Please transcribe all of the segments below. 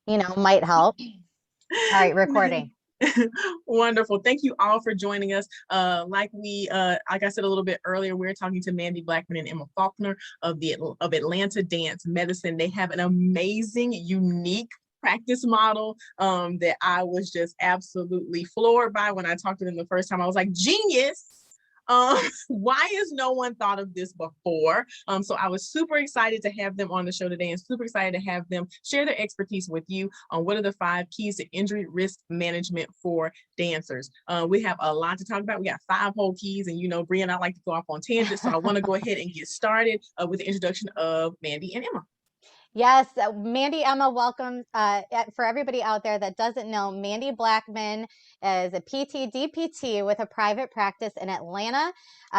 might help. All right, recording. Wonderful. Thank you all for joining us. Like I said a little bit earlier, we're talking to Mandy Blackman and Emma Faulkner of Atlanta Dance Medicine. They have an amazing, unique practice model that I was just absolutely floored by when I talked to them the first time. I was like, genius. Why has no one thought of this before? So I was super excited to have them on the show today and super excited to have them share their expertise with you on what are the 5 keys to injury risk management for dancers. We have a lot to talk about. We got 5 whole keys, and Bria and I like to go off on tangents, so I want to go ahead and get started with the introduction of Mandy and Emma. Yes, Mandy, Emma, welcome. For everybody out there that doesn't know, Mandy Blackman is a PT, DPT with a private practice in Atlanta.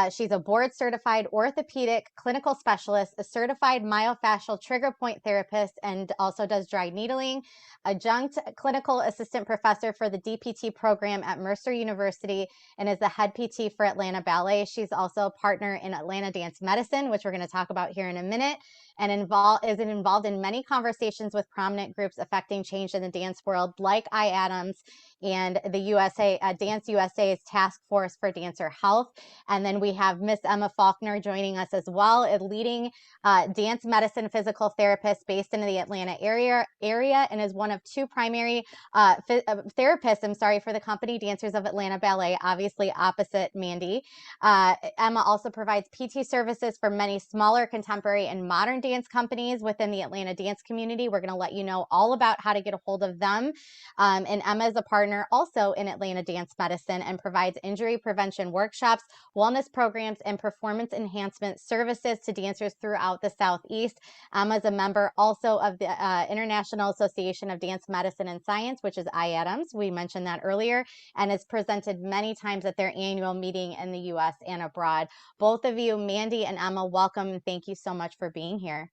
She's a board certified orthopedic clinical specialist, a certified myofascial trigger point therapist, and also does dry needling, adjunct clinical assistant professor for the DPT program at Mercer University, and is the head PT for Atlanta Ballet. She's also a partner in Atlanta Dance Medicine, which we're going to talk about here in a minute, and is involved in many conversations with prominent groups affecting change in the dance world, like IADAMS and the Dance USA's Task Force for Dancer Health. And then we have Miss Emma Faulkner joining us as well, a leading dance medicine physical therapist based in the Atlanta area, and is one of 2 primary therapists, for the company Dancers of Atlanta Ballet, obviously opposite Mandy. Emma also provides PT services for many smaller contemporary and modern dance companies within the Atlanta dance community. We're going to let you know all about how to get a hold of them. And Emma is a partner also in Atlanta Dance Medicine and provides injury prevention workshops, wellness programs, and performance enhancement services to dancers throughout the Southeast. Emma is a member also of the International Association of Dance Medicine and Science, which is IADAMS. We mentioned that earlier, and is presented many times at their annual meeting in the U.S. and abroad. Both of you, Mandy and Emma, welcome, and thank you so much for being here.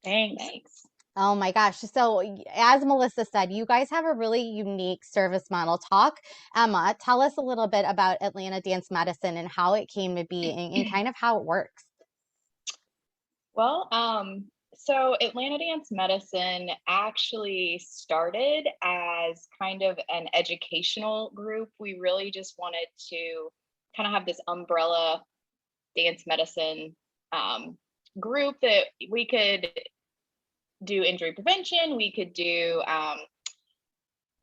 Thanks. Oh my gosh. So as Melissa said, you guys have a really unique service model. Emma, tell us a little bit about Atlanta Dance Medicine and how it came to be and kind of how it works. Well, so Atlanta Dance Medicine actually started as kind of an educational group. We really just wanted to kind of have this umbrella dance medicine group that we could do injury prevention, we could do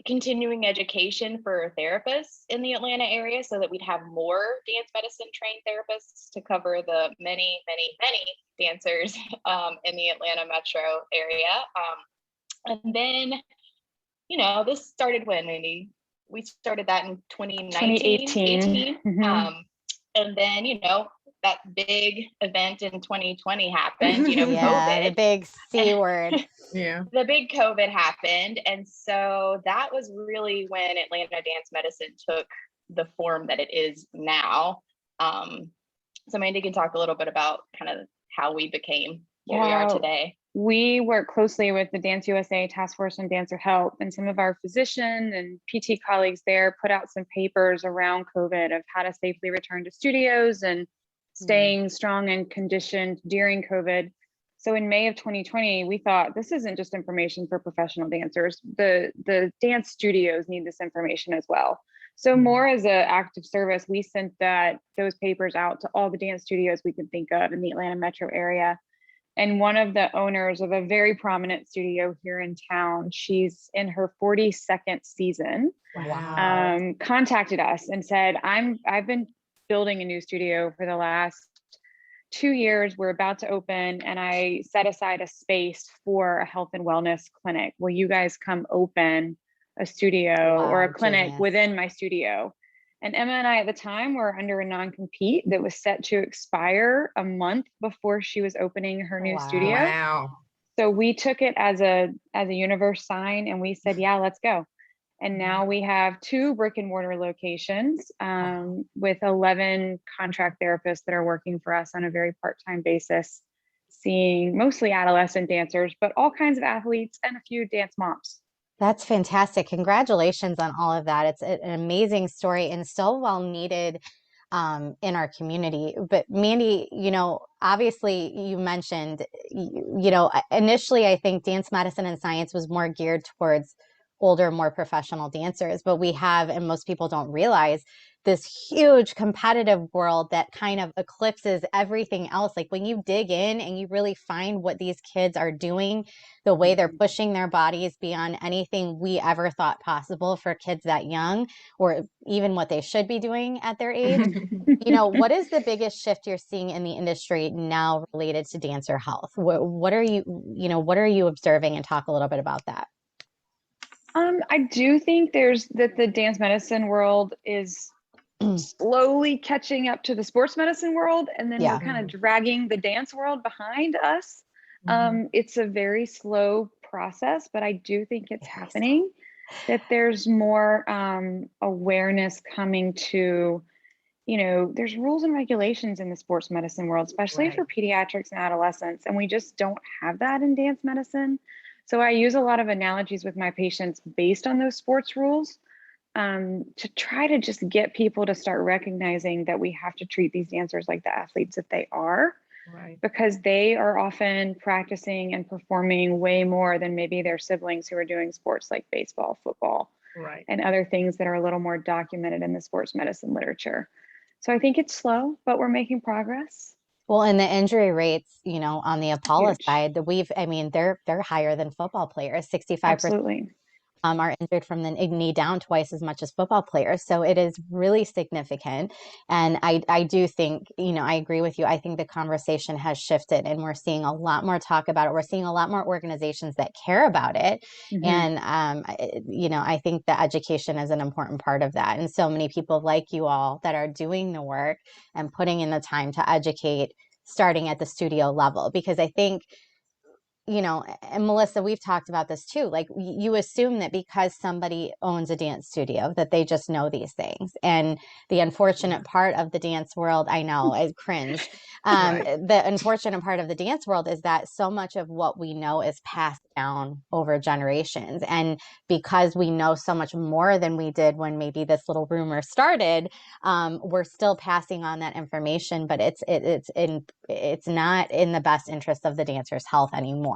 continuing education for therapists in the Atlanta area so that we'd have more dance medicine trained therapists to cover the many, many, many dancers in the Atlanta metro area. And then, this started when, Mandy? We started that in 2019, 2018. Mm-hmm. And then, that big event in 2020 happened, yeah, COVID. The big C word. Yeah. The big COVID happened. And so that was really when Atlanta Dance Medicine took the form that it is now. So Mandy can talk a little bit about kind of how we became what we are today. We work closely with the Dance USA Task Force on Dancer Health, and some of our physician and PT colleagues there put out some papers around COVID of how to safely return to studios and staying strong and conditioned during COVID. So in May of 2020, we thought this isn't just information for professional dancers. The dance studios need this information as well. So more as an active service, we sent those papers out to all the dance studios we could think of in the Atlanta metro area. And one of the owners of a very prominent studio here in town, she's in her 42nd season, contacted us and said, I've been building a new studio for the last 2 years. We're about to open, and I set aside a space for a health and wellness clinic. Will you guys come open a studio or a clinic within my studio? And Emma and I at the time were under a non-compete that was set to expire a month before she was opening her new studio. Wow. So we took it as a universe sign, and we said, yeah, let's go. And now we have 2 brick and mortar locations with 11 contract therapists that are working for us on a very part-time basis, seeing mostly adolescent dancers, but all kinds of athletes and a few dance moms. That's fantastic. Congratulations on all of that. It's an amazing story and so well needed in our community. But Mandy, obviously you mentioned, initially I think dance medicine and science was more geared towards older, more professional dancers, but we have, and most people don't realize, this huge competitive world that kind of eclipses everything else. Like when you dig in and you really find what these kids are doing, the way they're pushing their bodies beyond anything we ever thought possible for kids that young, or even what they should be doing at their age. What is the biggest shift you're seeing in the industry now related to dancer health? What are you observing, and talk a little bit about that? I do think that the dance medicine world is slowly catching up to the sports medicine world, and then we're kind of dragging the dance world behind us. It's a very slow process, but I do think it's happening, that there's more awareness coming to, there's rules and regulations in the sports medicine world, especially for pediatrics and adolescents, and we just don't have that in dance medicine. So I use a lot of analogies with my patients based on those sports rules, to try to just get people to start recognizing that we have to treat these dancers like the athletes that they are, because they are often practicing and performing way more than maybe their siblings who are doing sports like baseball, football, and other things that are a little more documented in the sports medicine literature. So I think it's slow, but we're making progress. Well, and the injury rates, on the Apollo side, they're higher than football players. 65% Absolutely. Are injured from the knee down twice as much as football players. So it is really significant. And I do think, I agree with you. I think the conversation has shifted, and we're seeing a lot more talk about it. We're seeing a lot more organizations that care about it. And, I think the education is an important part of that. And so many people like you all that are doing the work and putting in the time to educate, starting at the studio level, because I think, and Melissa, we've talked about this too. Like, you assume that because somebody owns a dance studio that they just know these things. And the unfortunate part of the dance world, I know, I cringe. The unfortunate part of the dance world is that so much of what we know is passed down over generations. And because we know so much more than we did when maybe this little rumor started, we're still passing on that information, but it's not in the best interest of the dancer's health anymore.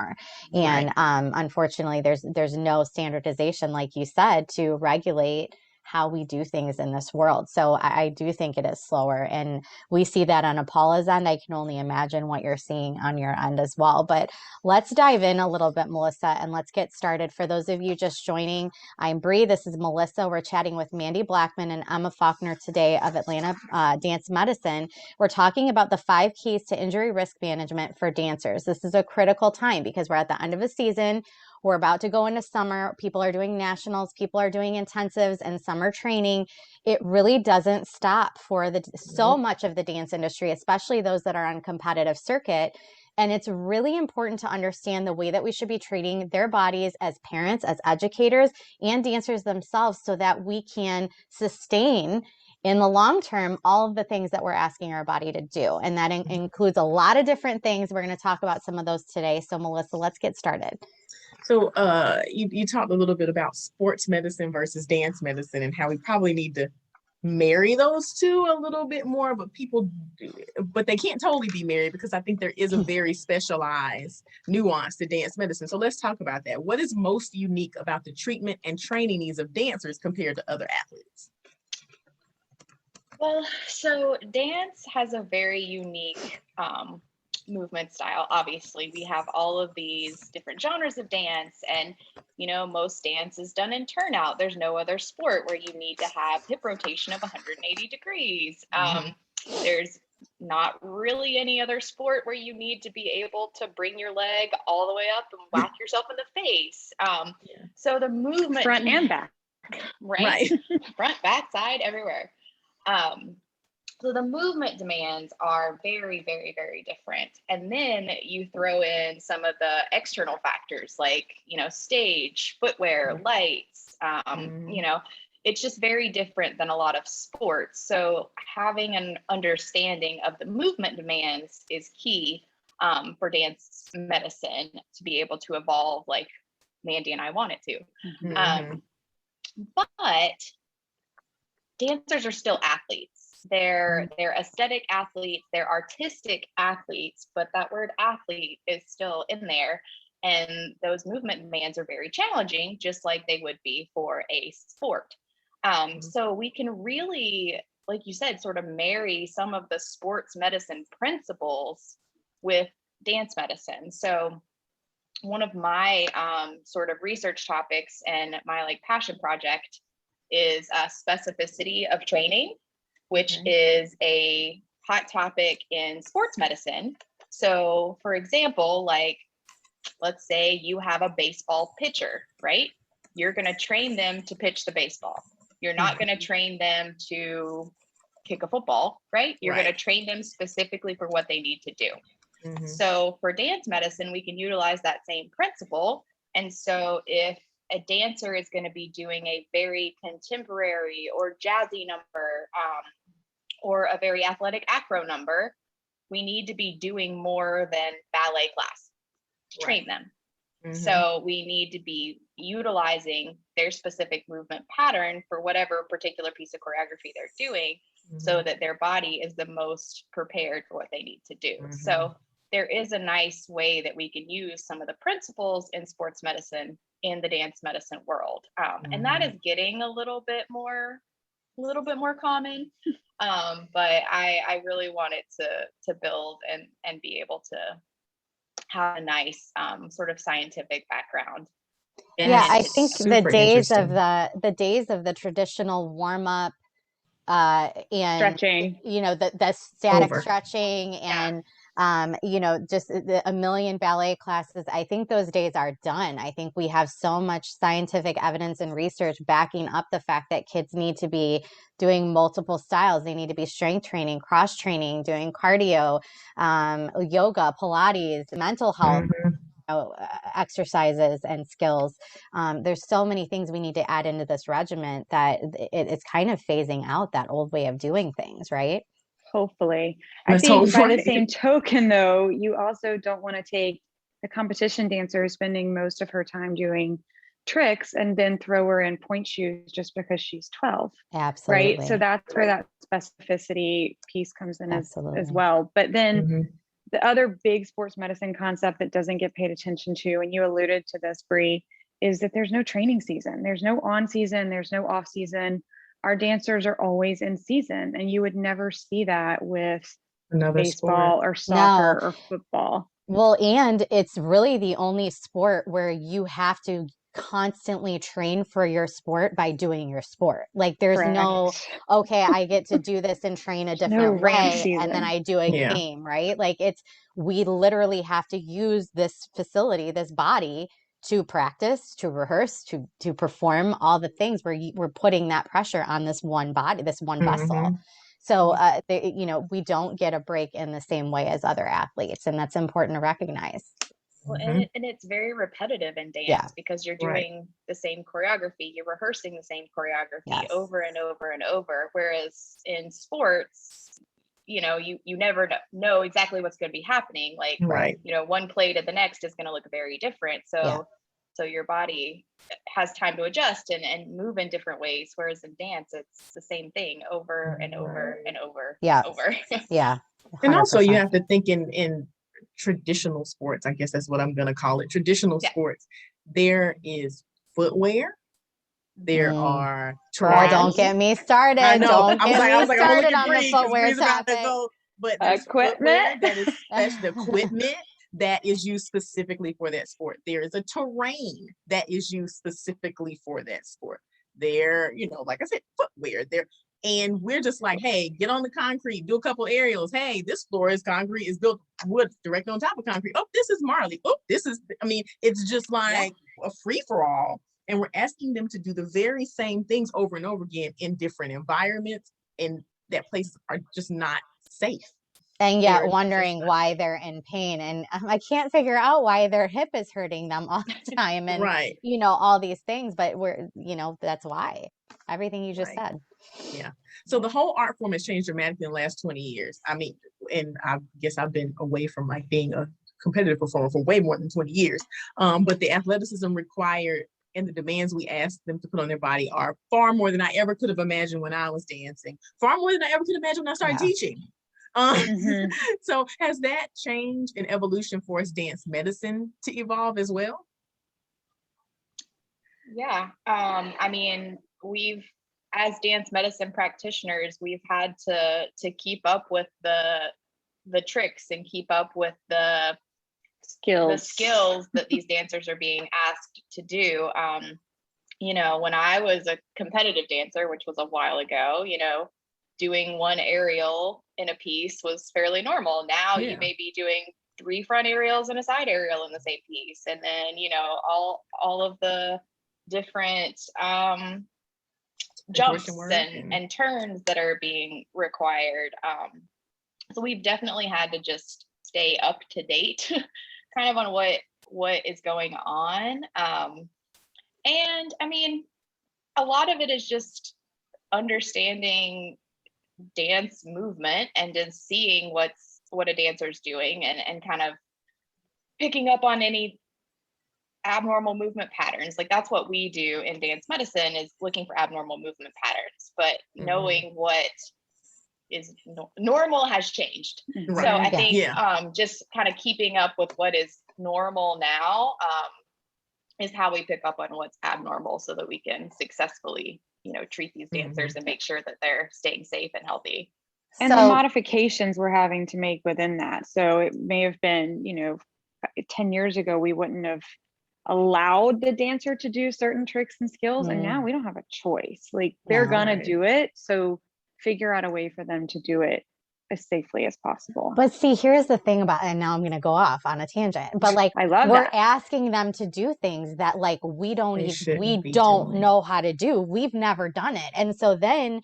And unfortunately, there's no standardization, like you said, to regulate how we do things in this world. So I do think it is slower, and we see that on Apollo's end. I can only imagine what you're seeing on your end as well. But let's dive in a little bit, Melissa, and let's get started. For those of you just joining, I'm Bree. This is Melissa. We're chatting with Mandy Blackman and Emma Faulkner today of Atlanta Dance Medicine. We're talking about the 5 keys to injury risk management for dancers. This is a critical time because we're at the end of a season. We're about to go into summer. People are doing nationals. People are doing intensives and summer training. It really doesn't stop for so much of the dance industry, especially those that are on competitive circuit. And it's really important to understand the way that we should be treating their bodies as parents, as educators, and dancers themselves, so that we can sustain in the long term all of the things that we're asking our body to do. And that includes a lot of different things. We're going to talk about some of those today. So Melissa, let's get started. So you talked a little bit about sports medicine versus dance medicine, and how we probably need to marry those two a little bit more, but they can't totally be married, because I think there is a very specialized nuance to dance medicine. So let's talk about that. What is most unique about the treatment and training needs of dancers compared to other athletes? Well, so dance has a very unique movement style. Obviously, we have all of these different genres of dance, and most dance is done in turnout. There's no other sport where you need to have hip rotation of 180 degrees. There's not really any other sport where you need to be able to bring your leg all the way up and whack yourself in the face. So the movement, front and back, right? Front, back, side, everywhere. So the movement demands are very, very, very different. And then you throw in some of the external factors like, stage, footwear, lights, it's just very different than a lot of sports. So having an understanding of the movement demands is key for dance medicine to be able to evolve like Mandy and I want it to. But dancers are still athletes. They're aesthetic athletes, they're artistic athletes, but that word athlete is still in there. And those movement demands are very challenging, just like they would be for a sport. So we can really, like you said, sort of marry some of the sports medicine principles with dance medicine. So one of my sort of research topics and my like passion project is specificity of training, which is a hot topic in sports medicine. So for example, like, let's say you have a baseball pitcher, right? You're going to train them to pitch the baseball. You're not going to train them to kick a football, right? You're going to train them specifically for what they need to do. So for dance medicine, we can utilize that same principle. And so if a dancer is going to be doing a very contemporary or jazzy number, or a very athletic acro number, we need to be doing more than ballet class to train them. So we need to be utilizing their specific movement pattern for whatever particular piece of choreography they're doing, so that their body is the most prepared for what they need to do. So there is a nice way that we can use some of the principles in sports medicine in the dance medicine world. And that is getting a little bit more common. But I really wanted to build and be able to have a nice sort of scientific background. Yeah, I think the days of the traditional warm up and Stretching. you know, the static Over. stretching and you know, just a million ballet classes, I think those days are done. I think we have so much scientific evidence and research backing up the fact that kids need to be doing multiple styles. They need to be strength training, cross training, doing cardio, yoga, Pilates, mental health exercises and skills. There's so many things we need to add into this regiment that it's kind of phasing out that old way of doing things, right? Hopefully. I think by the same token, though, you also don't want to take the competition dancer spending most of her time doing tricks and then throw her in point shoes just because she's 12. Absolutely. Right. So that's where that specificity piece comes in as well. But then the other big sports medicine concept that doesn't get paid attention to, and you alluded to this, Bree, is that there's no training season. There's no on season. There's no off season. Our dancers are always in season, and you would never see that with another baseball sport or soccer or football. Well, and it's really the only sport where you have to constantly train for your sport by doing your sport. Like there's no, okay, I get to do this and train a different way and then I do a game, right? Like we literally have to use this facility, this body to practice, to rehearse, to perform all the things where we're putting that pressure on this one body, this one vessel. So, you know, we don't get a break in the same way as other athletes, and that's important to recognize. Well, and it's very repetitive in dance because you're doing the same choreography, you're rehearsing the same choreography over and over and over. Whereas in sports, you know, you never know exactly what's going to be happening. Like, you know, one play to the next is going to look very different. So your body has time to adjust and move in different ways. Whereas in dance, it's the same thing over and over and over. Over. Yeah. 100%. And also you have to think in traditional sports, I guess that's what I'm going to call it. Traditional sports, there is footwear. There are don't get me started. I know. Don't get me started on the footwear topic. But there's equipment that is special equipment that is used specifically for that sport. There is a terrain that is used specifically for that sport. There, you know, like I said, footwear there. And we're just like, hey, get on the concrete, do a couple aerials. Hey, this floor is concrete, is built wood directly on top of concrete. Oh, this is Marley. Oh, this is, I mean, it's just like a free for all. And we're asking them to do the very same things over and over again in different environments, and that places are just not safe. And yet wondering why they're in pain. And I can't figure out why their hip is hurting them all the time. And, you know, all these things, but you know, that's why. Everything you just said. Yeah. So the whole art form has changed dramatically in the last 20 years. I mean, and I guess I've been away from like being a competitive performer for way more than 20 years. But the athleticism required and the demands we ask them to put on their body are far more than I ever could have imagined when I was dancing, far more than I ever could imagine when I started teaching. So has that changed in evolution forced dance medicine to evolve as well? Yeah. I mean, as dance medicine practitioners, we've had to keep up with the tricks and keep up with the skills that these dancers are being asked to do. You know, when I was a competitive dancer, which was a while ago, you know, doing one aerial in a piece was fairly normal. Now you may be doing 3 front aerials and a side aerial in the same piece, and then, you know, all of the different jumps and turns that are being required. So we've definitely had to just stay up to date kind of on what is going on. And I mean, a lot of it is just understanding dance movement and just seeing what a dancer's doing, and kind of picking up on any abnormal movement patterns. Like, that's what we do in dance medicine, is looking for abnormal movement patterns, but knowing what is normal has changed. So I think just kind of keeping up with what is normal now is how we pick up on what's abnormal, so that we can successfully, you know, treat these dancers and make sure that they're staying safe and healthy. And the modifications we're having to make within that. So it may have been, you know, 10 years ago, we wouldn't have allowed the dancer to do certain tricks and skills. And now we don't have a choice. Like, they're gonna do it. So figure out a way for them to do it as safely as possible. But see, here's the thing about, and now I'm going to go off on a tangent, but like, we're asking them to do things that like we don't know how to do. We've never done it. And so then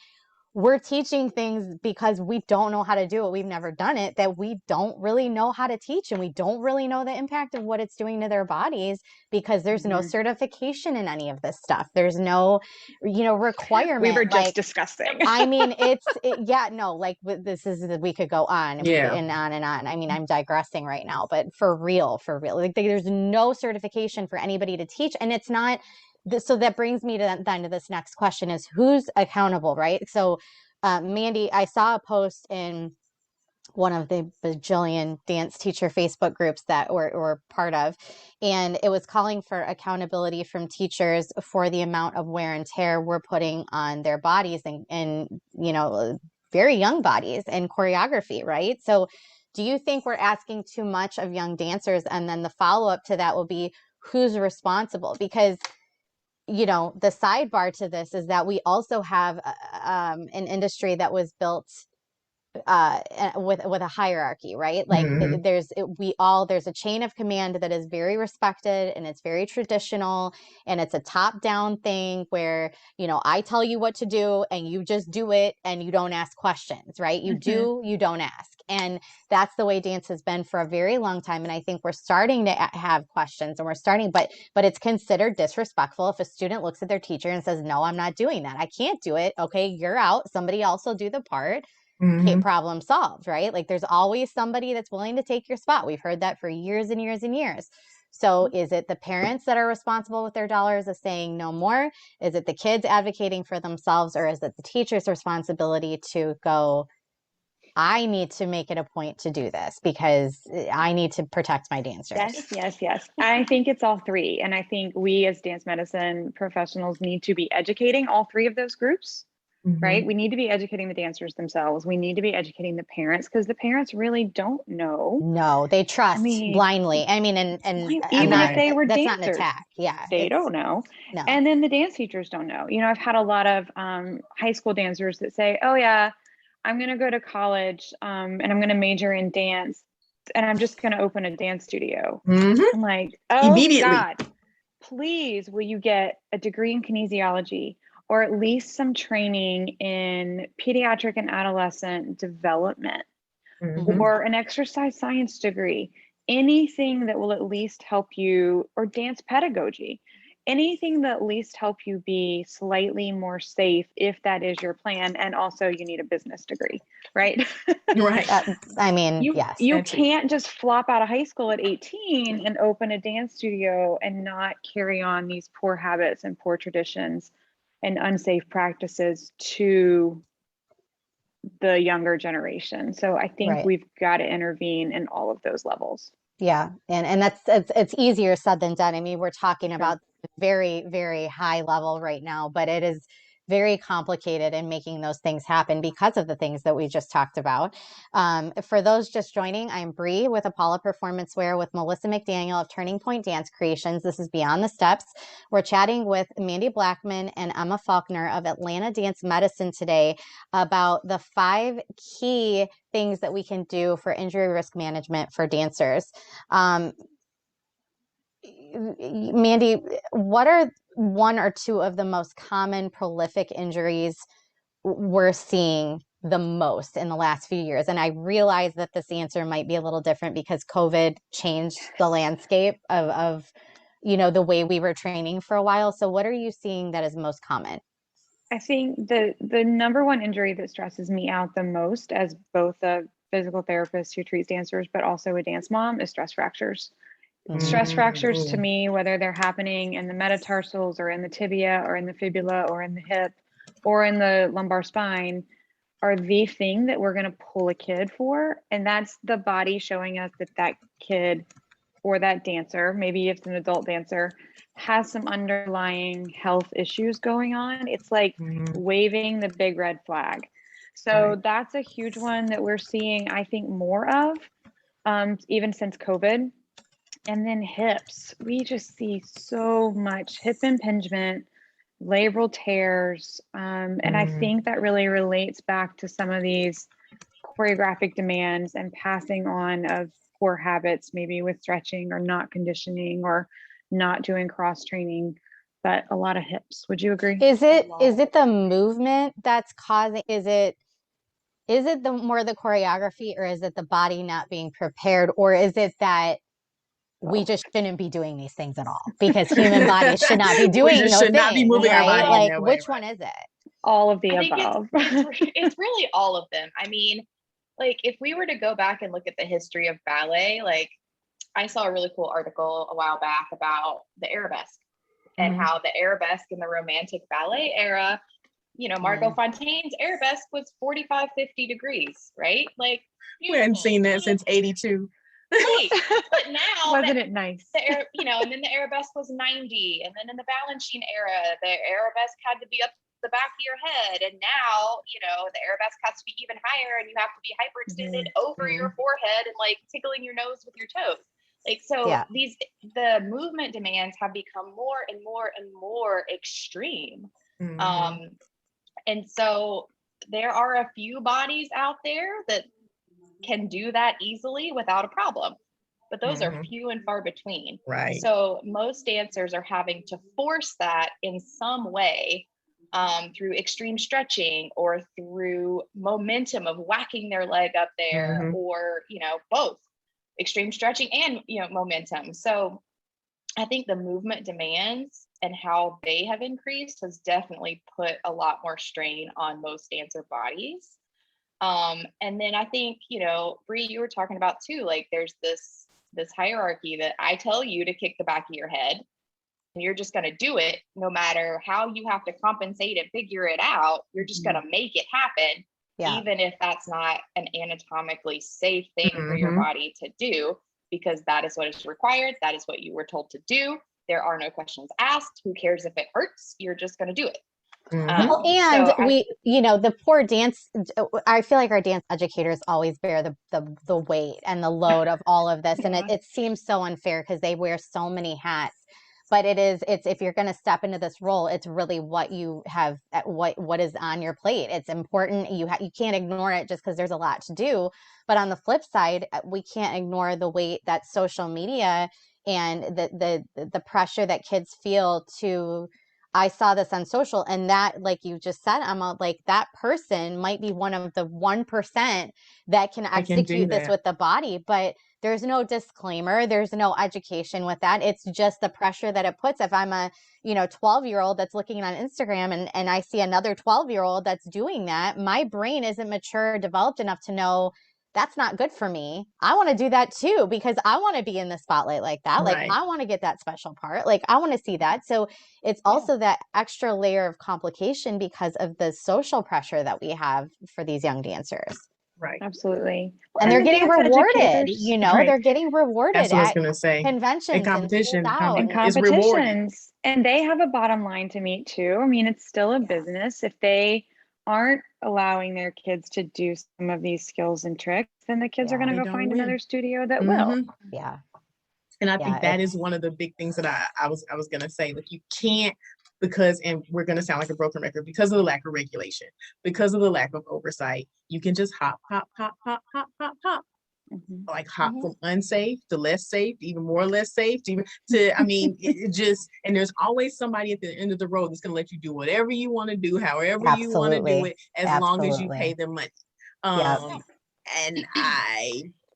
we're teaching things because we don't know how to do it. We've never done it, that we don't really know how to teach, and we don't really know the impact of what it's doing to their bodies, because there's no certification in any of this stuff. There's no, you know, requirement. We were just discussing. I mean, we could go on and on and on. I mean, I'm digressing right now, but for real, like, there's no certification for anybody to teach, and it's not. So that brings me to this next question, is who's accountable, right? So, Mandy, I saw a post in one of the bajillion dance teacher Facebook groups that we're part of, and it was calling for accountability from teachers for the amount of wear and tear we're putting on their bodies, and you know, very young bodies, and choreography, right? So do you think we're asking too much of young dancers? And then the follow-up to that will be, who's responsible? Because, you know, the sidebar to this is that we also have an industry that was built with a hierarchy, right? Like, there's a chain of command that is very respected, and it's very traditional, and it's a top down thing where, you know, I tell you what to do and you just do it, and you don't ask questions, right? You do, you don't ask. And that's the way dance has been for a very long time. And I think we're starting to have questions, and but it's considered disrespectful if a student looks at their teacher and says, no, I'm not doing that. I can't do it. Okay, you're out. Somebody else will do the part. Problem solved, right? Like, there's always somebody that's willing to take your spot. We've heard that for years and years and years. So is it the parents that are responsible with their dollars of saying no more? Is it the kids advocating for themselves? Or is it the teacher's responsibility to go, I need to make it a point to do this because I need to protect my dancers? Yes. I think it's all three. And I think we as dance medicine professionals need to be educating all three of those groups. Right? We need to be educating the dancers themselves. We need to be educating the parents, because the parents really don't know. No, they trust blindly. I mean, and even if they were that's dancers, not an attack. Yeah. They don't know. No. And then the dance teachers don't know. You know, I've had a lot of high school dancers that say, oh yeah, I'm going to go to college and I'm going to major in dance, and I'm just going to open a dance studio. I'm like, oh God, please, will you get a degree in kinesiology, or at least some training in pediatric and adolescent development, or an exercise science degree, anything that will at least help you, or dance pedagogy. anything that at least help you be slightly more safe if that is your plan. And also you need a business degree, right? Right. I mean, You yes. you That's it. can't just flop out of high school at 18 and open a dance studio and not carry on these poor habits and poor traditions and unsafe practices to the younger generation. So I think Right. we've got to intervene in all of those levels. Yeah. And that's, it's easier said than done. I mean, we're talking Sure. about very, very high level right now, but it is very complicated in making those things happen because of the things that we just talked about. For those just joining, I'm Bree with Apollo Performance Wear with Melissa McDaniel of Turning Point Dance Creations. This is Beyond the Steps. We're chatting with Mandy Blackman and Emma Faulkner of Atlanta Dance Medicine today about the 5 key things that we can do for injury risk management for dancers. Mandy, what are 1 or 2 of the most common prolific injuries we're seeing the most in the last few years? And I realize that this answer might be a little different because COVID changed the landscape of the way we were training for a while. So what are you seeing that is most common? I think the number one injury that stresses me out the most as both a physical therapist who treats dancers, but also a dance mom, is stress fractures. Stress fractures to me, whether they're happening in the metatarsals or in the tibia or in the fibula or in the hip or in the lumbar spine, are the thing that we're going to pull a kid for. And that's the body showing us that that kid or that dancer, maybe if it's an adult dancer, has some underlying health issues going on. It's like waving the big red flag. So Right. that's a huge one that we're seeing, I think, more of, even since COVID. And then hips, we just see so much hip impingement, labral tears. And I think that really relates back to some of these choreographic demands and passing on of poor habits, maybe with stretching or not conditioning or not doing cross training, but a lot of hips. Would you agree? Is it the movement that's causing, is it the more the choreography, or is it the body not being prepared, or is it that we Both. just shouldn't be doing these things at all because human bodies should not be We doing just those should not be things, moving our right? body in Like, that way, which right? one is it? All of the I think above. it's really all of them. I mean, like if we were to go back and look at the history of ballet, like I saw a really cool article a while back about the arabesque and how the arabesque in the romantic ballet era, Margot Fontaine's arabesque was 45, 50 degrees, right? Like We hadn't seen that since 82. Right. But now Wasn't it nice? and then the arabesque was 90. And then in the Balanchine era, the arabesque had to be up the back of your head. And now, the arabesque has to be even higher and you have to be hyperextended over your forehead and like tickling your nose with your toes. Like, so Yeah. the movement demands have become more and more and more extreme. And so there are a few bodies out there that can do that easily without a problem, but those are few and far between. Right. So most dancers are having to force that in some way, through extreme stretching or through momentum of whacking their leg up there, or both extreme stretching and momentum. So I think the movement demands and how they have increased has definitely put a lot more strain on most dancer bodies. And then I think, Bree, you were talking about too, like there's this hierarchy that I tell you to kick the back of your head and you're just going to do it no matter how you have to compensate and figure it out. You're just going to make it happen, even if that's not an anatomically safe thing for your body to do, because that is what is required. That is what you were told to do. There are no questions asked. Who cares if it hurts? You're just going to do it. Well, and the poor dance, I feel like our dance educators always bear the weight and the load of all of this. And it seems so unfair because they wear so many hats. But it's if you're going to step into this role, it's really what you have, what is on your plate. It's important. You can't ignore it just because there's a lot to do. But on the flip side, we can't ignore the weight that social media and the pressure that kids feel to I saw this on social, and that, like you just said, Emma, like that person might be one of the 1% that can I can do execute this that. with the body, but there's no disclaimer, there's no education with that. It's just the pressure that it puts. If I'm a 12-year-old that's looking on Instagram, and I see another 12-year-old that's doing that, my brain isn't mature, developed enough to know that's not good for me. I want to do that too, because I want to be in the spotlight like that. Like, Right. I want to get that special part. Like, I want to see that. So it's also that extra layer of complication because of the social pressure that we have for these young dancers. Right. Absolutely. And they're the getting dance rewarded, educators Right. they're getting rewarded That's what I was at gonna say. In conventions and competition, sold out. and is rewarded. competitions, and they have a bottom line to meet too. I mean, it's still a business. If they aren't allowing their kids to do some of these skills and tricks, then the kids are going to They go don't find win. another studio that will. Mhm. Yeah. And I Yeah, think that is one of the big things that I was gonna say. Like, you can't, because, and we're gonna sound like a broken record, because of the lack of regulation, because of the lack of oversight, you can just hop, hop, hop, hop, hop, hop, hop. Mhm. Like, hop from unsafe to less safe, to even more less safe, I mean, it just, and there's always somebody at the end of the road that's gonna let you do whatever you want to do, however you want to do absolutely. it, as long as you Absolutely. pay them money. Yep. And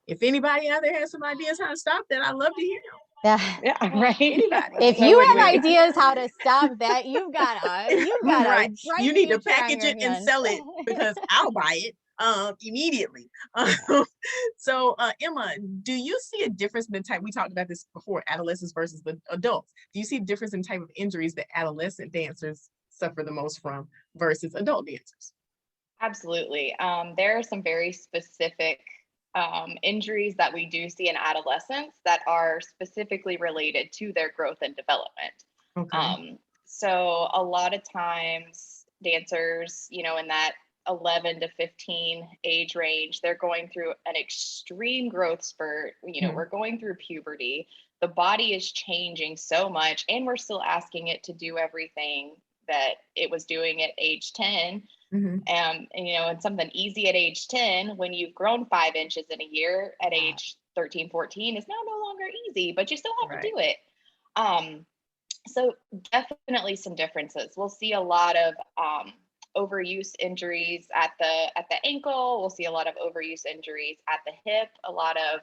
if anybody out there has some ideas how to stop that, I'd love to hear them. Yeah. Yeah, right. Anybody. If So you would have we. ideas how to stop that, you've got a Right. bright You need to future on package your it and hands. sell it, because I'll buy it immediately. So Emma, do you see a difference in the type, we talked about this before, adolescents versus the adults. Do you see a difference in type of injuries that adolescent dancers suffer the most from versus adult dancers? Absolutely. There are some very specific injuries that we do see in adolescents that are specifically related to their growth and development. Okay. So a lot of times dancers, in that 11 to 15 age range, they're going through an extreme growth spurt. We're going through puberty. The body is changing so much, and we're still asking it to do everything that it was doing at age 10. And something easy at age 10, when you've grown 5 inches in a year at age 13, 14, is now no longer easy, but you still have to do it. So definitely some differences. We'll see a lot of overuse injuries at the ankle. We'll see a lot of overuse injuries at the hip, a lot of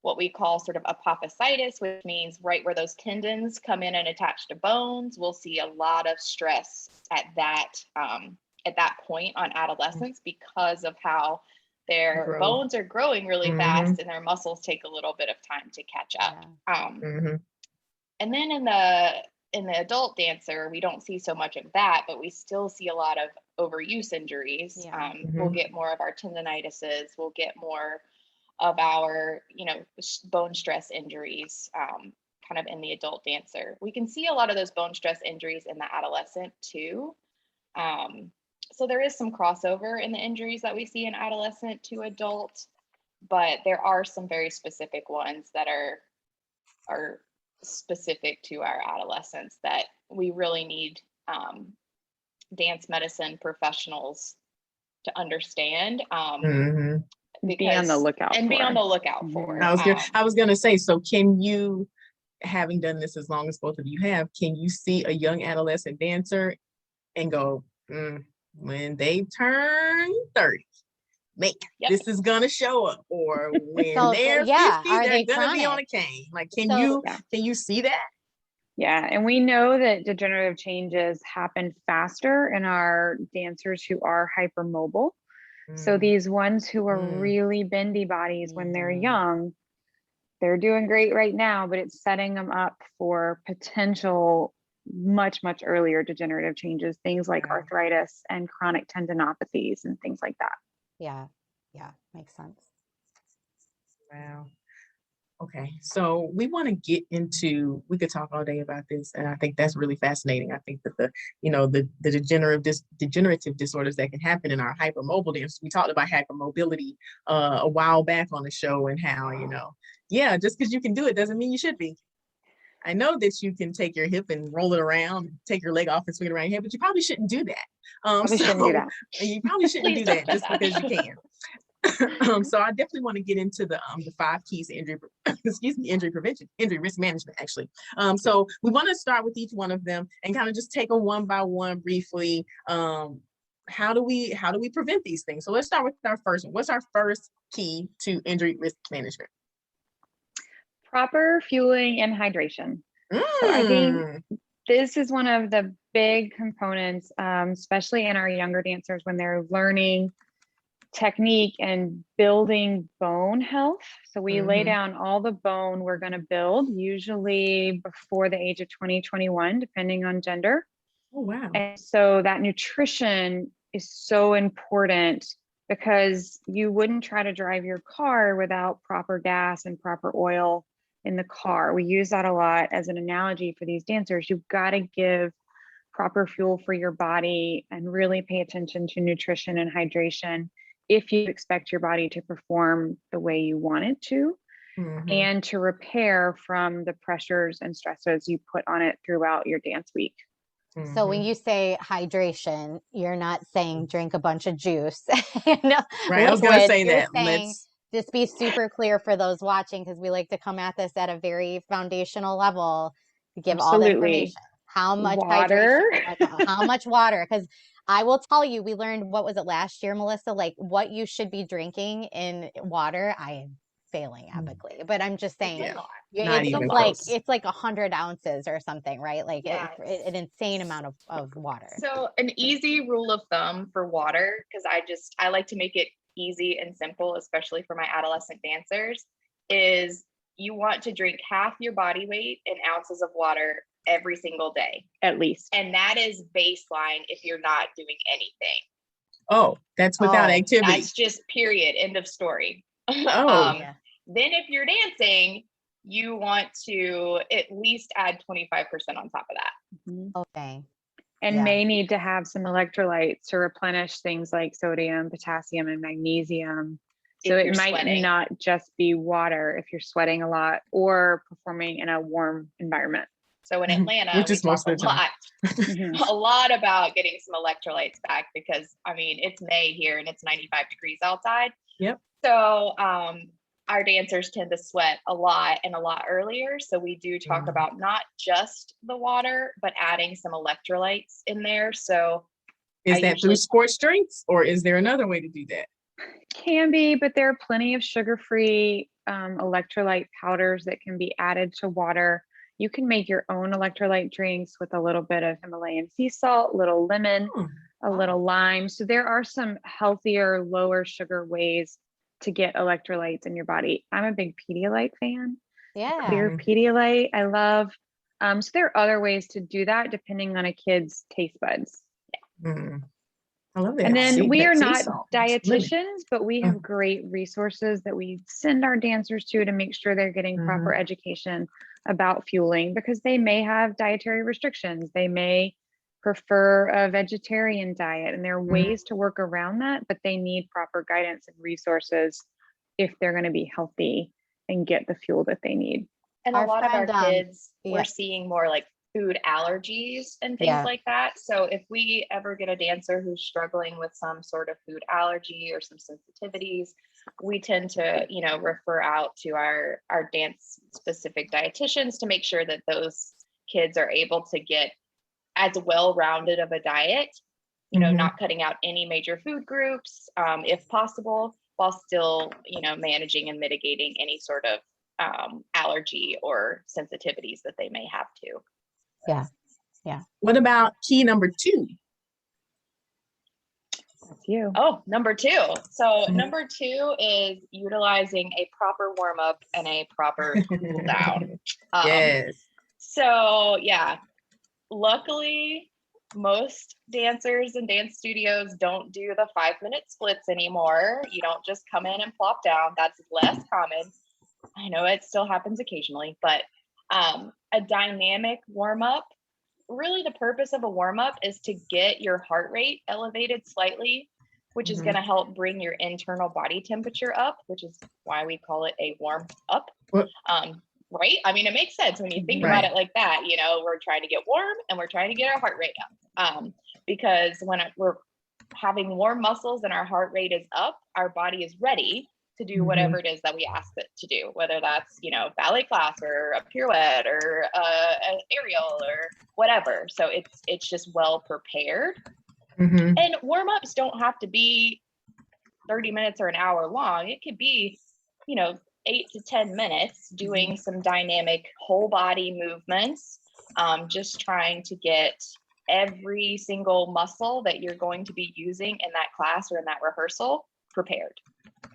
what we call sort of apophysitis, which means right where those tendons come in and attach to bones. We'll see a lot of stress at that point on adolescents, because of how their bones are growing really fast and their muscles take a little bit of time to catch up. And then in the adult dancer, we don't see so much of that, but we still see a lot of overuse injuries. We'll get more of our tendinitises. We'll get more of our, bone stress injuries, kind of in the adult dancer. We can see a lot of those bone stress injuries in the adolescent too. So there is some crossover in the injuries that we see in adolescent to adult, but there are some very specific ones that are specific to our adolescents that we really need dance medicine professionals to understand. Be on the lookout and for. Be on the lookout for. I was gonna say, so can you, having done this as long as both of you have, can you see a young adolescent dancer and go, when they turn 30, man, this is gonna show up, or when they're 50, they're gonna be on a cane? Like, can you see that? Yeah, and we know that degenerative changes happen faster in our dancers who are hypermobile. So these ones who are really bendy bodies when they're young, they're doing great right now, but it's setting them up for potential much, much earlier degenerative changes, things like arthritis and chronic tendinopathies and things like that. Yeah, makes sense. Wow. Okay, so we want to get into, we could talk all day about this, and I think that's really fascinating. I think that the degenerative disorders that can happen in our hypermobile dancers. We talked about hypermobility a while back on the show, and how, just because you can do it doesn't mean you should be. I know that you can take your hip and roll it around, take your leg off and swing it around your head, but you probably shouldn't do that. Shouldn't do that. You probably shouldn't do that just because you can. So I definitely want to get into the 5 keys to injury, injury prevention, injury risk management, actually. So we want to start with each one of them and kind of just take them one by one briefly. How do we prevent these things? So let's start with our first one. What's our first key to injury risk management? Proper fueling and hydration. So I think this is one of the big components, especially in our younger dancers when they're learning technique and building bone health. So we lay down all the bone we're going to build, usually before the age of 20, 21, depending on gender. Oh, wow. And so that nutrition is so important because you wouldn't try to drive your car without proper gas and proper oil in the car. We use that a lot as an analogy for these dancers. You've got to give proper fuel for your body and really pay attention to nutrition and hydration if you expect your body to perform the way you want it to, and to repair from the pressures and stresses you put on it throughout your dance week. So when you say hydration, you're not saying drink a bunch of juice. Right, I was going to say You're that. saying, just be super clear for those watching, because we like to come at this at a very foundational level to give all the information. How much water? Hydration, how much water? Because I will tell you, we learned, what was it last year, Melissa? Like what you should be drinking in water. I am failing epically, but I'm just saying, it's like 100 ounces or something, right? Like an insane amount of water. So an easy rule of thumb for water, because I like to make it easy and simple, especially for my adolescent dancers, is you want to drink half your body weight in ounces of water every single day, at least. And that is baseline if you're not doing anything. Oh, that's without activity. That's just period. End of story. Then if you're dancing, you want to at least add 25% on top of that. Okay. And may need to have some electrolytes to replenish things like sodium, potassium, and magnesium. So it might not just be water if you're sweating a lot or performing in a warm environment. So in Atlanta, which is most of the time, a lot about getting some electrolytes back, because I mean, it's May here and it's 95 degrees outside. Yep. So our dancers tend to sweat a lot and a lot earlier. So we do talk about not just the water, but adding some electrolytes in there. So is that through sports drinks, or is there another way to do that? Can be, but there are plenty of sugar-free electrolyte powders that can be added to water. You can make your own electrolyte drinks with a little bit of Himalayan sea salt, little lemon, a little lime. So there are some healthier, lower sugar ways to get electrolytes in your body. I'm a big Pedialyte fan. Yeah. Clear Pedialyte, I love. So there are other ways to do that depending on a kid's taste buds. I love that. And then we are not dietitians, but we have great resources that we send our dancers to make sure they're getting proper education about fueling, because they may have dietary restrictions. They may prefer a vegetarian diet, and there are ways to work around that, but they need proper guidance and resources if they're going to be healthy and get the fuel that they need. And a lot of our kids, we're seeing more like food allergies and things like that. So if we ever get a dancer who's struggling with some sort of food allergy or some sensitivities, we tend to, refer out to our dance specific dietitians to make sure that those kids are able to get as well-rounded of a diet, not cutting out any major food groups, if possible, while still, managing and mitigating any sort of allergy or sensitivities that they may have to. Yeah. What about key number 2? That's you. Oh, number 2. So number 2 is utilizing a proper warm up and a proper cool down. Yes. So luckily, most dancers and dance studios don't do the 5-minute splits anymore. You don't just come in and plop down. That's less common. I know it still happens occasionally, but a dynamic warm up, really the purpose of a warm up is to get your heart rate elevated slightly, which is going to help bring your internal body temperature up, which is why we call it a warm up. Right? I mean, it makes sense when you think about it like that. We're trying to get warm and we're trying to get our heart rate up, because when we're having warm muscles and our heart rate is up, our body is ready to do whatever it is that we ask it to do, whether that's, you know, ballet class or a pirouette or an aerial or whatever. So it's just well prepared. And warm-ups don't have to be 30 minutes or an hour long. It could be, you know, 8 to 10 minutes doing some dynamic whole body movements, just trying to get every single muscle that you're going to be using in that class or in that rehearsal prepared.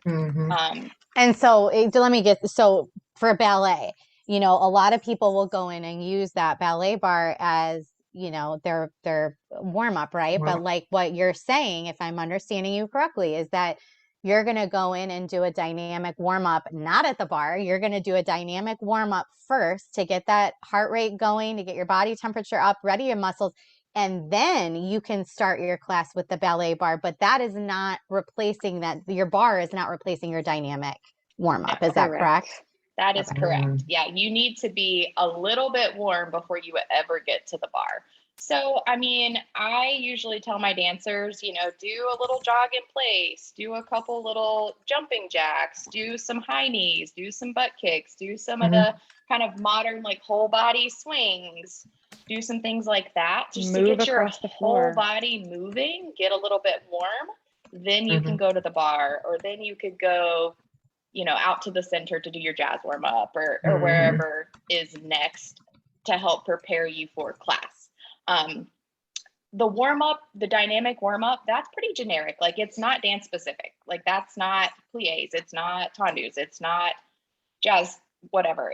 And so let me get, so for ballet, you know, a lot of people will go in and use that ballet bar as, you know, their warm up, right? But like what you're saying, if I'm understanding you correctly, is that you're going to go in and do a dynamic warm up, not at the bar. You're going to do a dynamic warm up first to get that heart rate going, to get your body temperature up, ready your muscles. And then you can start your class with the ballet bar, but that is not replacing that. Your bar is not replacing your dynamic warm up. Is that correct? That is correct. Yeah, you need to be a little bit warm before you ever get to the bar. So, I mean, I usually tell my dancers, you know, do a little jog in place, do a couple little jumping jacks, do some high knees, do some butt kicks, do some of the kind of modern like whole body swings, do some things like that just to get your whole body moving, get a little bit warm. Then you can go to the bar, or then you could go, you know, out to the center to do your jazz warm up or wherever is next to help prepare you for class. The warm up, the dynamic warm up, that's pretty generic. Like it's not dance specific. Like that's not pliés, it's not tendus, it's not jazz, whatever.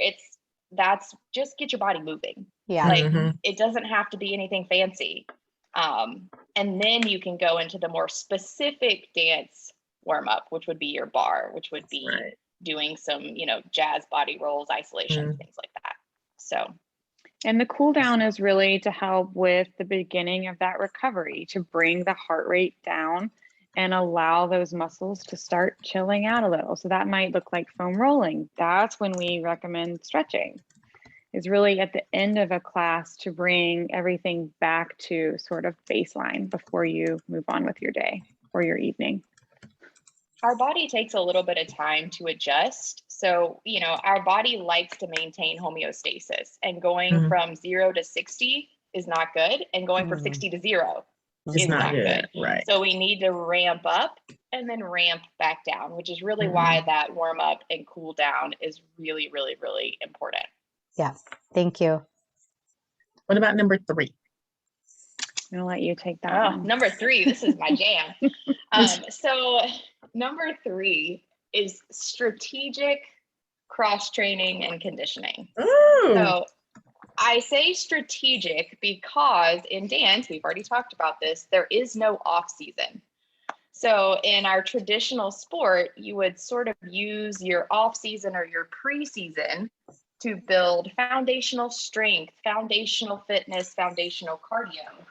That's just get your body moving. Yeah. Like it doesn't have to be anything fancy. And then you can go into the more specific dance warm up, which would be your bar, which would be doing some, you know, jazz body rolls, isolations, things like that. So. And the cool down is really to help with the beginning of that recovery, to bring the heart rate down and allow those muscles to start chilling out a little. So that might look like foam rolling. That's when we recommend stretching, is really at the end of a class to bring everything back to sort of baseline before you move on with your day or your evening. Our body takes a little bit of time to adjust. So, you know, our body likes to maintain homeostasis, and going from 0 to 60 is not good. And going from 60 to 0 is not good. Right. So we need to ramp up and then ramp back down, which is really why that warm up and cool down is really, really, really important. Yes. Thank you. What about number 3? I'm gonna let you take that one. Number 3, this is my jam. So number 3 is strategic cross training and conditioning. Ooh. So I say strategic because in dance, we've already talked about this, there is no off season. So in our traditional sport, you would sort of use your off season or your preseason to build foundational strength, foundational fitness, foundational cardio.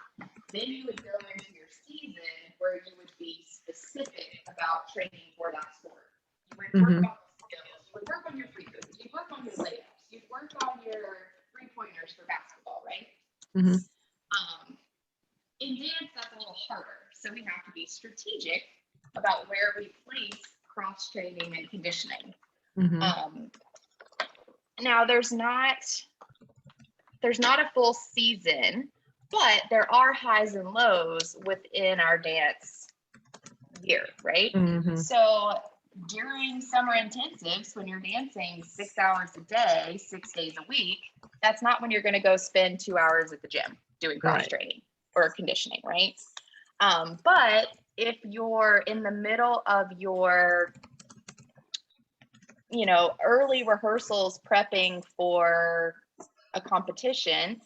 Then you would go into your season where you would be specific about training for that sport. You would work on the skills, you would work on your free throws, you'd work on your layups, you'd work on your 3-pointers for basketball, right? In dance, that's a little harder. So we have to be strategic about where we place cross training and conditioning. Now there's not a full season, but there are highs and lows within our dance year, right? So during summer intensives, when you're dancing 6 hours a day, 6 days a week, that's not when you're going to go spend 2 hours at the gym doing cross training or conditioning, right? But if you're in the middle of your, you know, early rehearsals prepping for a competition,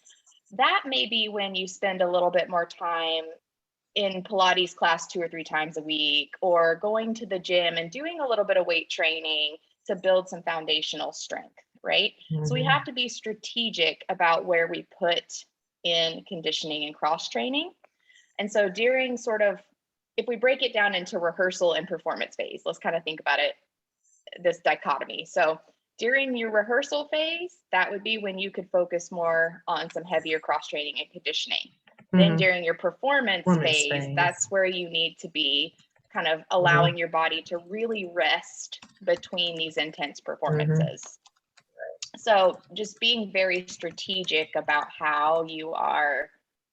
that may be when you spend a little bit more time in Pilates class 2 or 3 times a week, or going to the gym and doing a little bit of weight training to build some foundational strength, right? So we have to be strategic about where we put in conditioning and cross training. And so during sort of, if we break it down into rehearsal and performance phase, let's kind of think about it, this dichotomy. So during your rehearsal phase, that would be when you could focus more on some heavier cross training and conditioning. Then during your performance Performance phase, phase. that's where you need to be kind of allowing your body to really rest between these intense performances. So just being very strategic about how you are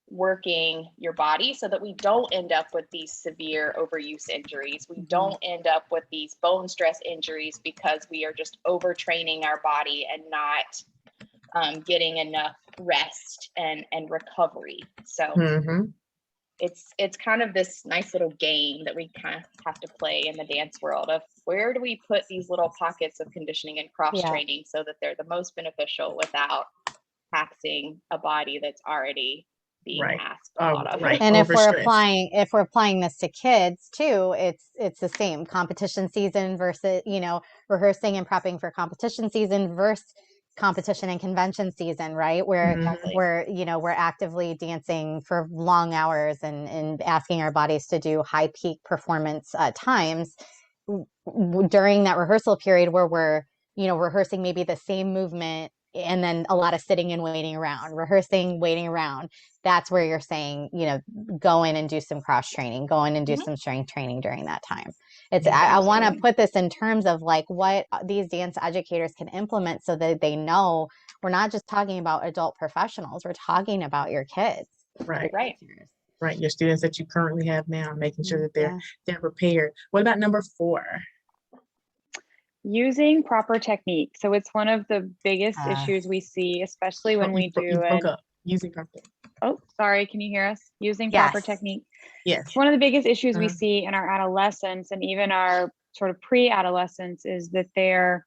working your body so that we don't end up with these severe overuse injuries. We don't end up with these bone stress injuries because we are just overtraining our body and not getting enough rest and recovery. So it's kind of this nice little game that we kind of have to play in the dance world of where do we put these little pockets of conditioning and cross training so that they're the most beneficial without taxing a body that's already being asked a lot of. And if we're applying this to kids too, it's the same. Competition season versus, you know, rehearsing and prepping for competition season versus competition and convention season, right? Where we're actively dancing for long hours and asking our bodies to do high peak performance times during that rehearsal period where we're, you know, rehearsing maybe the same movement and then a lot of sitting and waiting around, rehearsing, waiting around. That's where you're saying, you know, go in and do some cross training, go in and do some strength training during that time. It's, I want to put this in terms of like what these dance educators can implement so that they know we're not just talking about adult professionals, we're talking about your kids. Right. Your students that you currently have now, making sure that they're prepared. What about number 4? Using proper technique. So it's one of the biggest issues we see, especially when we do using proper. Oh, sorry. Can you hear us? Using proper technique. Yes. One of the biggest issues we see in our adolescents and even our sort of pre-adolescents is that they're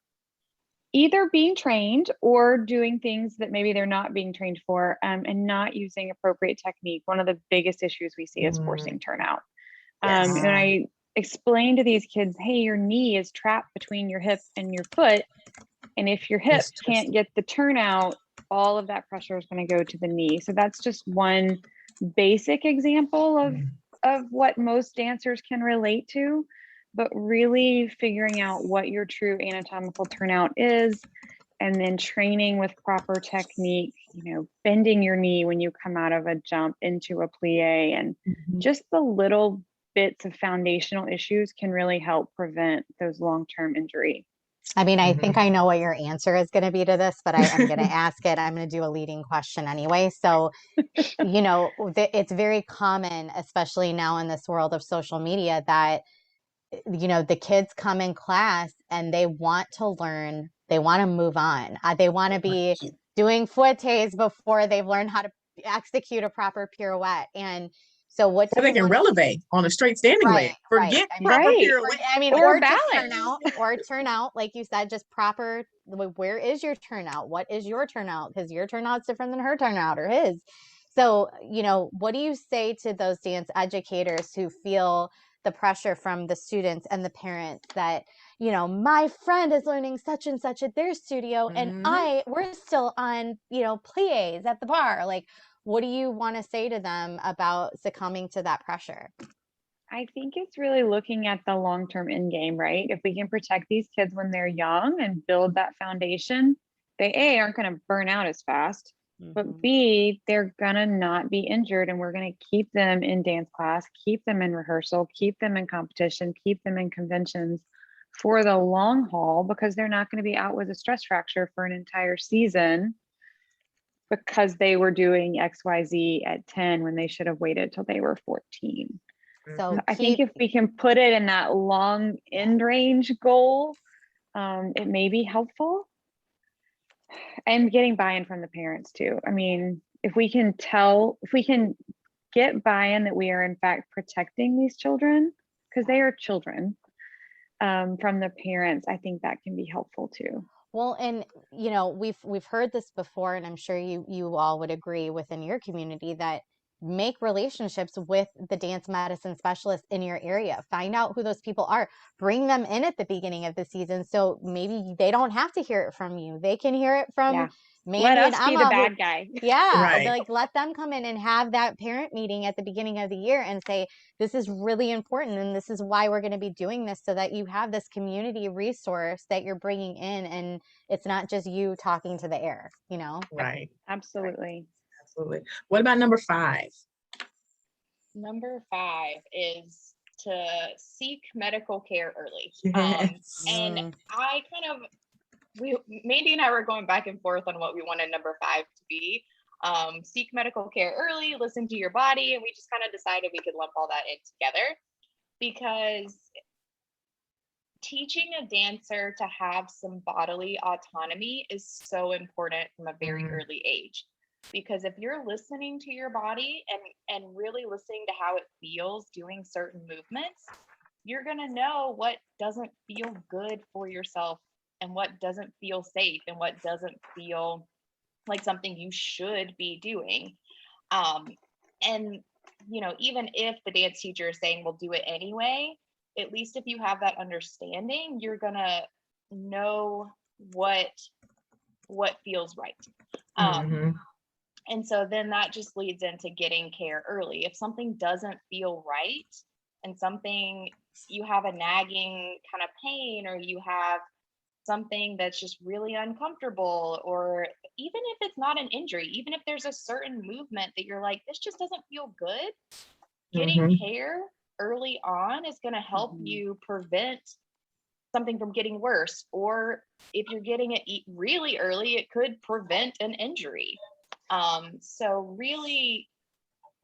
either being trained or doing things that maybe they're not being trained for, and not using appropriate technique. One of the biggest issues we see is forcing turnout. And I explain to these kids, hey, your knee is trapped between your hip and your foot. And if your hip can't get the turnout, all of that pressure is going to go to the knee. So that's just one basic example of what most dancers can relate to, but really figuring out what your true anatomical turnout is, and then training with proper technique, you know, bending your knee when you come out of a jump into a plie, and just the little bits of foundational issues can really help prevent those long-term injury. I mean, I think I know what your answer is going to be to this, but I'm going to ask it. I'm going to do a leading question anyway. So, you know, it's very common, especially now in this world of social media, that, you know, the kids come in class and they want to learn, they want to move on. They want to be doing fouettes before they've learned how to execute a proper pirouette. And so what they can releve on a straight standing leg. Forget proper pirouette. I mean, or turn out, like you said, just proper. Where is your turnout? What is your turnout? Because your turnout's different than her turnout or his. So, you know, what do you say to those dance educators who feel the pressure from the students and the parents that, you know, my friend is learning such and such at their studio and we're still on, you know, plies at the bar. Like, what do you want to say to them about succumbing to that pressure? I think it's really looking at the long-term end game, right? If we can protect these kids when they're young and build that foundation, they aren't going to burn out as fast, but B, they're going to not be injured, and we're going to keep them in dance class, keep them in rehearsal, keep them in competition, keep them in conventions for the long haul, because they're not going to be out with a stress fracture for an entire season because they were doing XYZ at 10 when they should have waited till they were 14. So I think if we can put it in that long end range goal, it may be helpful. And getting buy-in from the parents too. I mean, if we can get buy-in that we are in fact protecting these children, because they are children, from the parents, I think that can be helpful too. Well, and you know, we've heard this before, and I'm sure you all would agree within your community that make relationships with the dance medicine specialists in your area. Find out who those people are. Bring them in at the beginning of the season, so maybe they don't have to hear it from you. They can hear it from Mandy let us and Emma, be the bad guy. Like let them come in and have that parent meeting at the beginning of the year and say, this is really important and this is why we're going to be doing this, so that you have this community resource that you're bringing in, and it's not just you talking to the air, you know? Right. Absolutely. Absolutely. What about number 5? number 5 is to seek medical care early. Yes. And I Mandy and I were going back and forth on what we wanted number 5 to be. Seek medical care early, listen to your body, and we just kind of decided we could lump all that in together, because teaching a dancer to have some bodily autonomy is so important from a very early age. Because if you're listening to your body and really listening to how it feels doing certain movements, you're going to know what doesn't feel good for yourself and what doesn't feel safe and what doesn't feel like something you should be doing. And, you know, even if the dance teacher is saying, we'll do it anyway, at least if you have that understanding, you're going to know what feels right. And so then that just leads into getting care early. If something doesn't feel right and something, you have a nagging kind of pain, or you have something that's just really uncomfortable, or even if it's not an injury, even if there's a certain movement that you're like, this just doesn't feel good, getting care early on is going to help you prevent something from getting worse. Or if you're getting it really early, it could prevent an injury. So really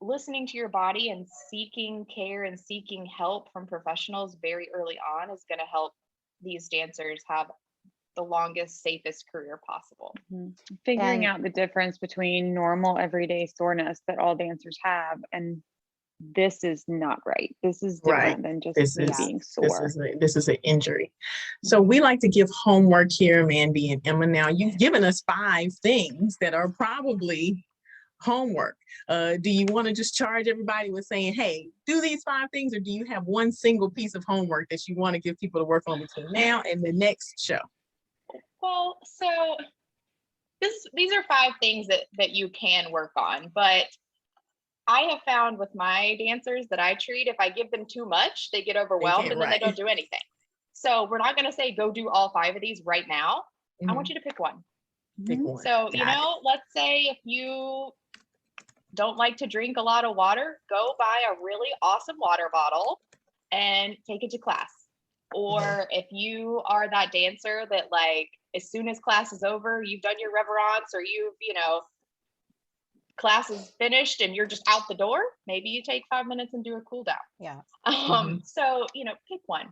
listening to your body and seeking care and seeking help from professionals very early on is going to help these dancers have the longest, safest career possible. Figuring out the difference between normal everyday soreness that all dancers have and this is not right. This is different than just being sore. This is an injury. So we like to give homework here, Mandy and Emma. Now you've given us 5 things that are probably homework. Do you want to just charge everybody with saying, hey, do these 5 things, or do you have one single piece of homework that you want to give people to work on between now and the next show? Well, so these are 5 things that you can work on, but I have found with my dancers that I treat, if I give them too much, they get overwhelmed and then they don't do anything. So we're not going to say, go do all 5 of these right now. I want you to pick one. So, you know, let's say if you don't like to drink a lot of water, go buy a really awesome water bottle and take it to class. Or if you are that dancer that, like, as soon as class is over, you've done your reverence, or class is finished and you're just out the door, maybe you take 5 minutes and do a cool down. Yeah. So, pick one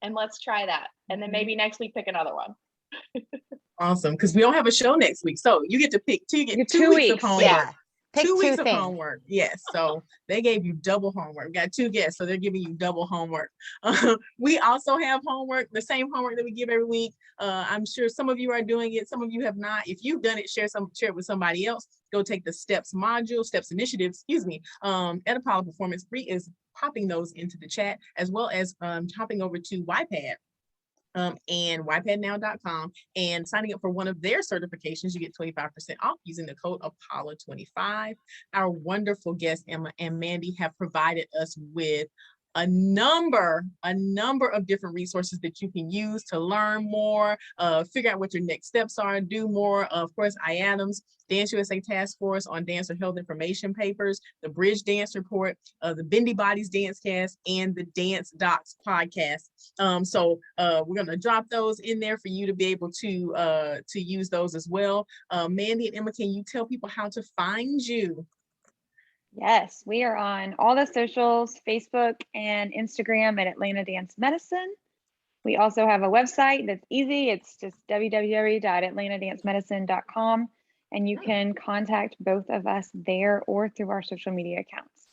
and let's try that. And then maybe next week pick another one. Awesome. Because we don't have a show next week. So you get to pick 2, you get 2 weeks of homework. Yeah. Pick 2 weeks things. of homework. Yes. So they gave you double homework. We got 2 guests, so they're giving you double homework. We also have homework, the same homework that we give every week. I'm sure some of you are doing it. Some of you have not. If you've done it, share it with somebody else. Go take the STEPS initiative, at Apollo Performance. Free is popping those into the chat, as well as hopping over to YPAD. And ypadnow.com and signing up for one of their certifications. You get 25% off using the code Apollo25. Our wonderful guests, Emma and Mandy, have provided us with a number of different resources that you can use to learn more, figure out what your next steps are, do more. Of course, IADMS, Dance USA Task Force on Dancer Health Information Papers, the Bridge Dance Report, the Bendy Bodies Dance Cast, and the Dance Docs podcast. So we're going to drop those in there for you to be able to use those as well. Mandy and Emma, can you tell people how to find you? Yes, we are on all the socials, Facebook and Instagram at Atlanta Dance Medicine. We also have a website that's easy. It's just www.atlantadancemedicine.com, and you can contact both of us there or through our social media accounts.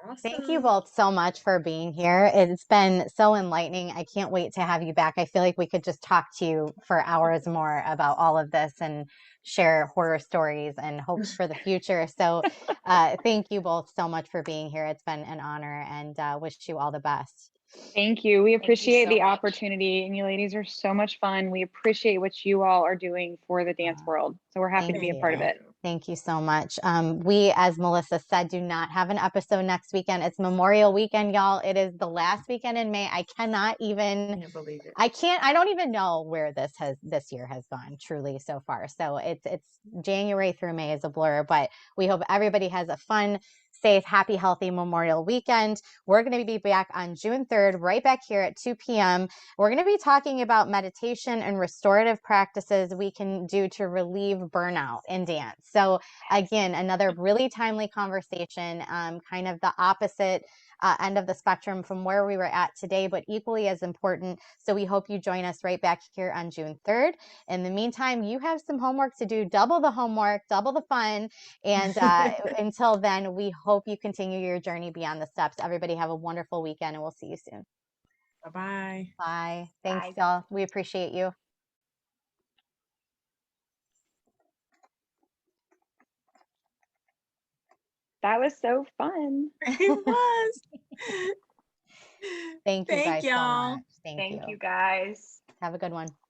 Awesome. Thank you both so much for being here. It's been so enlightening. I can't wait to have you back. I feel like we could just talk to you for hours more about all of this and share horror stories and hopes for the future. So thank you both so much for being here. It's been an honor, and wish you all the best. Thank you. We appreciate the much. opportunity, and you ladies are so much fun. We appreciate what you all are doing for the dance world. So we're happy to be a part of it. Thank you so much. We, as Melissa said, do not have an episode next weekend. It's Memorial Weekend, y'all. It is the last weekend in May. I can't believe it. I don't even know where this year has gone truly so far. So it's January through May is a blur, but we hope everybody has a fun, safe, happy, healthy Memorial Weekend. We're going to be back on June 3rd, right back here at 2 p.m. We're going to be talking about meditation and restorative practices we can do to relieve burnout in dance. So again, another really timely conversation, kind of the opposite end of the spectrum from where we were at today, but equally as important. So we hope you join us right back here on June 3rd. In the meantime, you have some homework to do, double the homework, double the fun. And until then, we hope you continue your journey beyond the steps. Everybody have a wonderful weekend, and we'll see you soon. Bye-bye. Bye. Thanks, Bye. y'all. We appreciate you. That was so fun. It was. Thank you Thank guys so y'all. much. Thank Thank you. you guys. Have a good one.